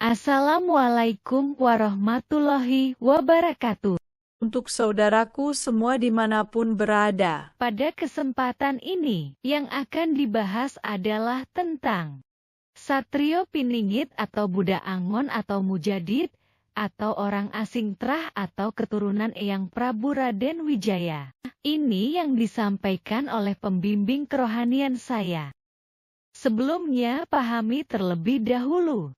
Assalamualaikum warahmatullahi wabarakatuh. Untuk saudaraku semua dimanapun berada. Pada kesempatan ini, yang akan dibahas adalah tentang Satrio Piningit atau Budak Angon atau Mujadid, atau orang asing terah atau keturunan Eyang Prabu Raden Wijaya. Ini yang disampaikan oleh pembimbing kerohanian saya. Sebelumnya pahami terlebih dahulu.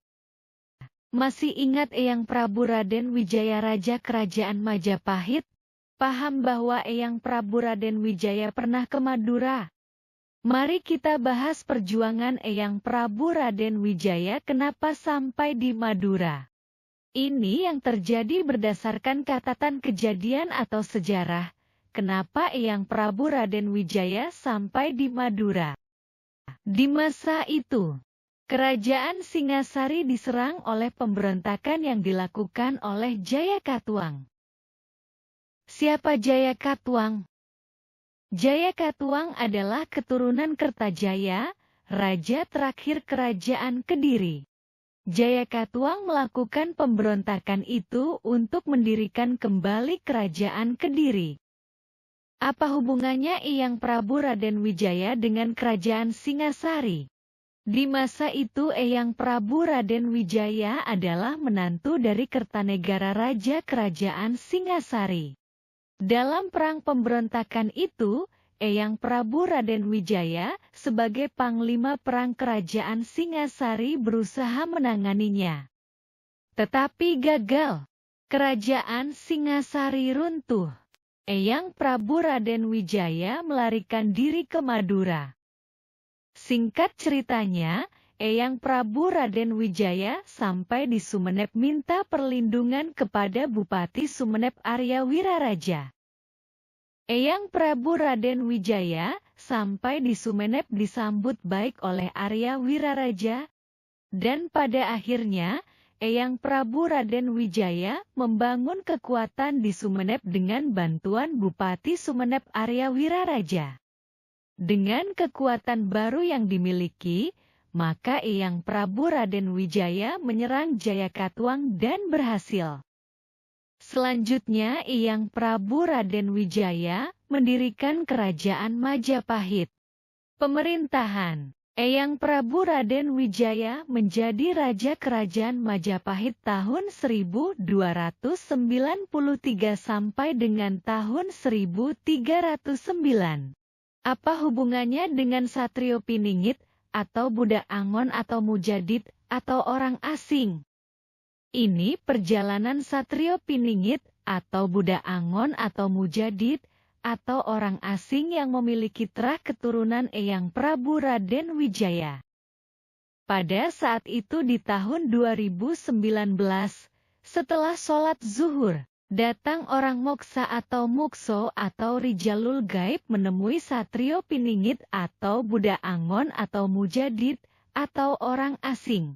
Masih ingat Eyang Prabu Raden Wijaya Raja Kerajaan Majapahit? Paham bahwa Eyang Prabu Raden Wijaya pernah ke Madura? Mari kita bahas perjuangan Eyang Prabu Raden Wijaya kenapa sampai di Madura. Ini yang terjadi berdasarkan catatan kejadian atau sejarah. Kenapa Eyang Prabu Raden Wijaya sampai di Madura? Di masa itu, Kerajaan Singasari diserang oleh pemberontakan yang dilakukan oleh Jayakatwang. Siapa Jayakatwang? Jayakatwang adalah keturunan Kertajaya, raja terakhir Kerajaan Kediri. Jayakatwang melakukan pemberontakan itu untuk mendirikan kembali Kerajaan Kediri. Apa hubungannya Eyang Prabu Raden Wijaya dengan Kerajaan Singasari? Di masa itu Eyang Prabu Raden Wijaya adalah menantu dari Kertanegara Raja Kerajaan Singasari. Dalam perang pemberontakan itu, Eyang Prabu Raden Wijaya sebagai Panglima Perang Kerajaan Singasari berusaha menanganinya. Tetapi gagal. Kerajaan Singasari runtuh. Eyang Prabu Raden Wijaya melarikan diri ke Madura. Singkat ceritanya, Eyang Prabu Raden Wijaya sampai di Sumenep minta perlindungan kepada Bupati Sumenep Arya Wiraraja. Eyang Prabu Raden Wijaya sampai di Sumenep disambut baik oleh Arya Wiraraja, dan pada akhirnya, Eyang Prabu Raden Wijaya membangun kekuatan di Sumenep dengan bantuan Bupati Sumenep Arya Wiraraja. Dengan kekuatan baru yang dimiliki, maka Eyang Prabu Raden Wijaya menyerang Jayakatwang dan berhasil. Selanjutnya Eyang Prabu Raden Wijaya mendirikan Kerajaan Majapahit. Pemerintahan Eyang Prabu Raden Wijaya menjadi Raja Kerajaan Majapahit tahun 1293 sampai dengan tahun 1309. Apa hubungannya dengan Satrio Piningit, atau Budak Angon atau Mujadid, atau orang asing? Ini perjalanan Satrio Piningit, atau Budak Angon atau Mujadid, atau orang asing yang memiliki terah keturunan Eyang Prabu Raden Wijaya. Pada saat itu di tahun 2019, setelah sholat zuhur, datang orang moksa atau mukso atau rijalul gaib menemui Satrio Piningit atau Budak Angon atau Mujadid atau orang asing.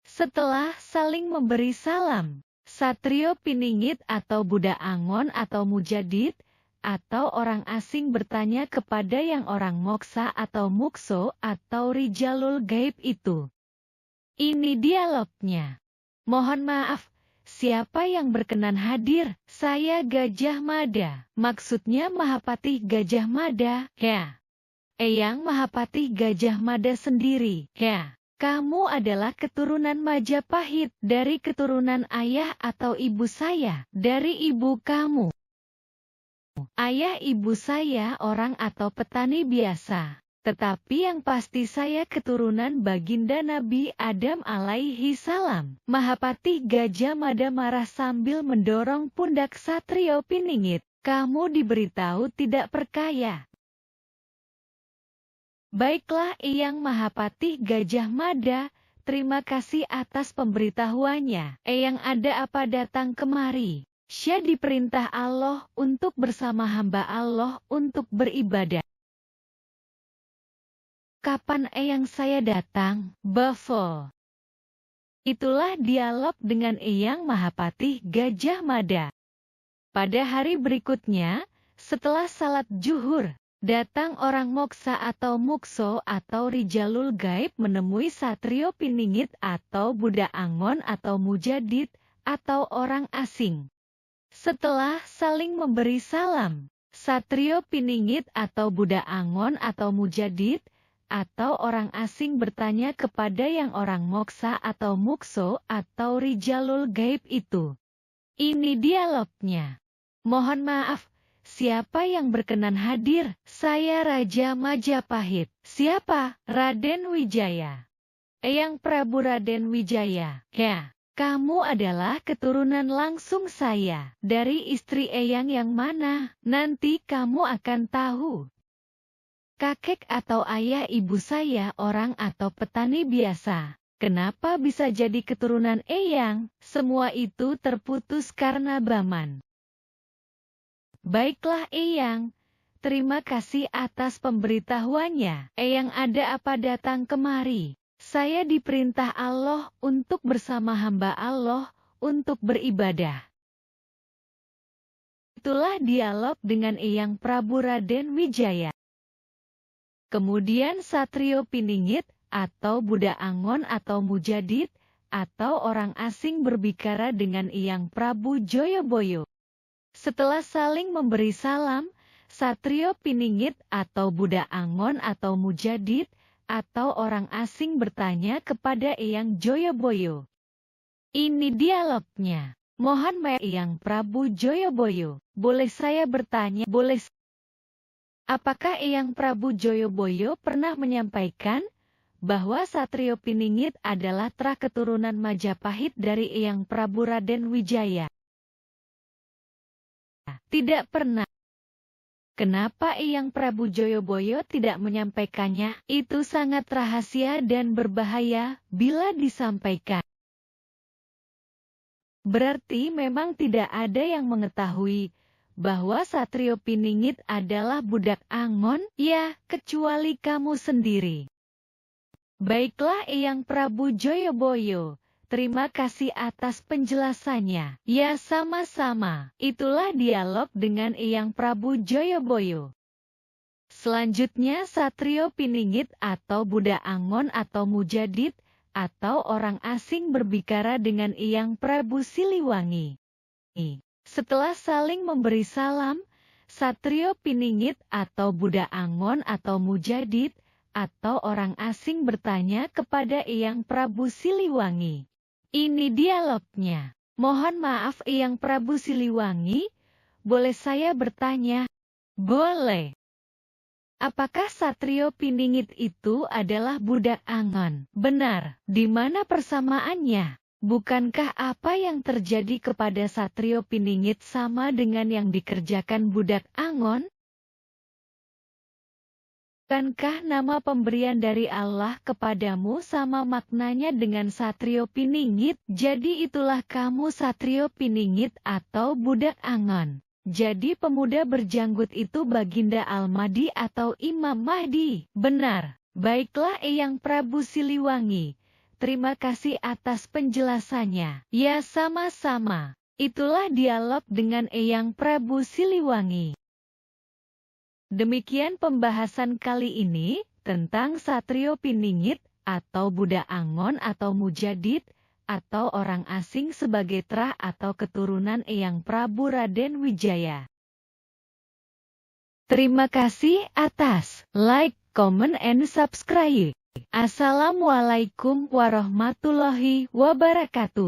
Setelah saling memberi salam, Satrio Piningit atau Budak Angon atau Mujadid atau orang asing bertanya kepada yang orang moksa atau mukso atau rijalul gaib itu. Ini dialognya. Mohon maaf. Siapa yang berkenan hadir? Saya Gajah Mada. Maksudnya Mahapatih Gajah Mada, ya. Eyang Mahapatih Gajah Mada sendiri, ya. Kamu adalah keturunan Majapahit, dari keturunan ayah atau ibu saya, dari ibu kamu. Ayah ibu saya orang atau petani biasa. Tetapi yang pasti saya keturunan baginda Nabi Adam alaihi salam. Mahapatih Gajah Mada marah sambil mendorong pundak Satrio Piningit. Kamu diberitahu tidak perkaya. Baiklah Eyang Mahapatih Gajah Mada, terima kasih atas pemberitahuannya. Eyang ada apa datang kemari? Saya diperintah Allah untuk bersama hamba Allah untuk beribadah. Kapan Eyang saya datang, Bafo? Itulah dialog dengan Eyang Mahapatih Gajah Mada. Pada hari berikutnya, setelah salat zuhur, Datang orang moksa atau mukso atau rijalul gaib menemui Satrio Piningit atau Budak Angon atau Mujadid atau orang asing. Setelah saling memberi salam, Satrio Piningit atau Budak Angon atau Mujadid atau orang asing bertanya kepada yang orang moksa atau mukso atau rijalul gaib itu. Ini dialognya. Mohon maaf, siapa yang berkenan hadir? Saya Raja Majapahit. Siapa? Raden Wijaya. Eyang Prabu Raden Wijaya. Ya, kamu adalah keturunan langsung saya. Dari istri Eyang yang mana? Nanti kamu akan tahu. Kakek atau ayah ibu saya orang atau petani biasa. Kenapa bisa jadi keturunan Eyang? Semua itu terputus karena Baman. Baiklah Eyang, terima kasih atas pemberitahuannya. Eyang ada apa datang kemari? Saya diperintah Allah untuk bersama hamba Allah untuk beribadah. Itulah dialog dengan Eyang Prabu Raden Wijaya. Kemudian Satrio Piningit atau Budak Angon atau Mujadid atau orang asing berbicara dengan Eyang Prabu Joyoboyo. Setelah saling memberi salam, Satrio Piningit atau Budak Angon atau Mujadid atau orang asing bertanya kepada Eyang Joyoboyo. Ini dialognya. Mohon maaf Eyang Prabu Joyoboyo, boleh saya bertanya? Boleh. Apakah Eyang Prabu Joyoboyo pernah menyampaikan bahwa Satrio Piningit adalah keturunan Majapahit dari Eyang Prabu Raden Wijaya? Tidak pernah. Kenapa Eyang Prabu Joyoboyo tidak menyampaikannya? Itu sangat rahasia dan berbahaya bila disampaikan. Berarti memang tidak ada yang mengetahui bahwa Satrio Piningit adalah Budak Angon, ya, kecuali kamu sendiri. Baiklah Eyang Prabu Joyoboyo, terima kasih atas penjelasannya. Ya sama-sama, itulah dialog dengan Eyang Prabu Joyoboyo. Selanjutnya Satrio Piningit atau Budak Angon atau Mujadid atau orang asing berbicara dengan Eyang Prabu Siliwangi. Setelah saling memberi salam, Satrio Piningit atau Budak Angon atau Mujadid atau orang asing bertanya kepada Eyang Prabu Siliwangi. Ini dialognya. Mohon maaf Eyang Prabu Siliwangi, boleh saya bertanya? Boleh. Apakah Satrio Piningit itu adalah Budak Angon? Benar. Di mana persamaannya? Bukankah apa yang terjadi kepada Satrio Piningit sama dengan yang dikerjakan Budak Angon? Bukankah nama pemberian dari Allah kepadamu sama maknanya dengan Satrio Piningit? Jadi itulah kamu Satrio Piningit atau Budak Angon. Jadi pemuda berjanggut itu Baginda Al-Mahdi atau Imam Mahdi? Benar. Baiklah Eyang Prabu Siliwangi. Terima kasih atas penjelasannya. Ya sama-sama. Itulah dialog dengan Eyang Prabu Siliwangi. Demikian pembahasan kali ini tentang Satrio Piningit atau Budak Angon atau Mujadid atau orang asing sebagai terah atau keturunan Eyang Prabu Raden Wijaya. Terima kasih atas like, comment, and subscribe. Assalamualaikum warahmatullahi wabarakatuh.